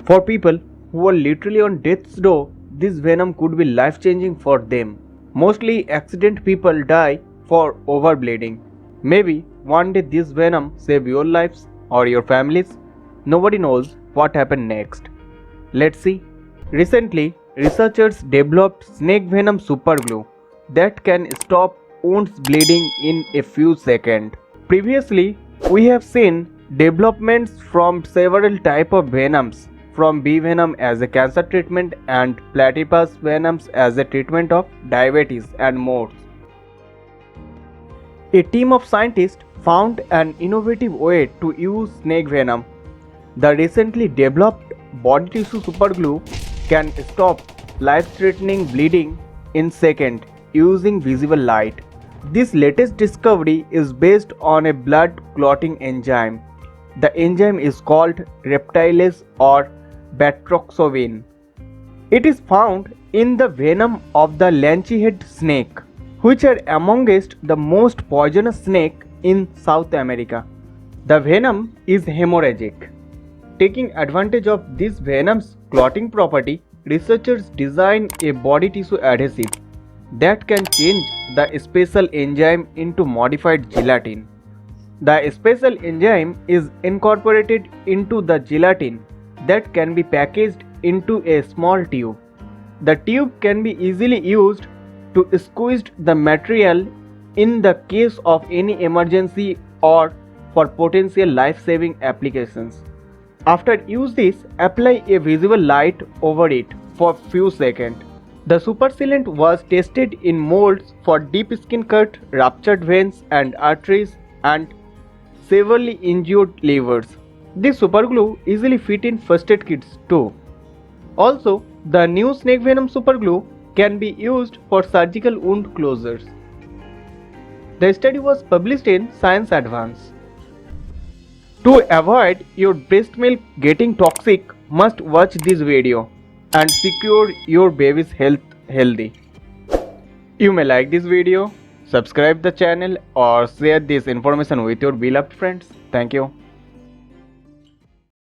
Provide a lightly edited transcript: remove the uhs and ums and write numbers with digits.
For people who are literally on death's door, this venom could be life-changing for them. Mostly accident people die for overbleeding. Maybe one day this venom save your lives or your families. Nobody knows what happened next. Let's see. Recently, researchers developed snake venom superglue that can stop wounds bleeding in a few seconds. Previously, we have seen developments from several types of venoms, from bee venom as a cancer treatment and platypus venoms as a treatment of diabetes and more. A team of scientists found an innovative way to use snake venom. The recently developed body tissue superglue can stop life-threatening bleeding in seconds using visible light. This latest discovery is based on a blood clotting enzyme. The enzyme is called Reptilase or Batroxobin. It is found in the venom of the lanchy-head snake, which are amongst the most poisonous snake in South America. The venom is hemorrhagic. Taking advantage of this venom's clotting property, researchers designed a body tissue adhesive that can change the special enzyme into modified gelatin. The special enzyme is incorporated into the gelatin that can be packaged into a small tube. The tube can be easily used to squeeze the material in the case of any emergency or for potential life-saving applications. After use this, apply a visible light over it for few seconds. The super-sealant was tested in molds for deep skin cut, ruptured veins and arteries and severely injured livers. This superglue easily fit in first aid kits too. Also, the new snake venom superglue can be used for surgical wound closures. The study was published in Science Advance. To avoid your breast milk getting toxic, must watch this video and secure your baby's health healthy. You may like this video, subscribe the channel or share this information with your beloved friends. Thank you.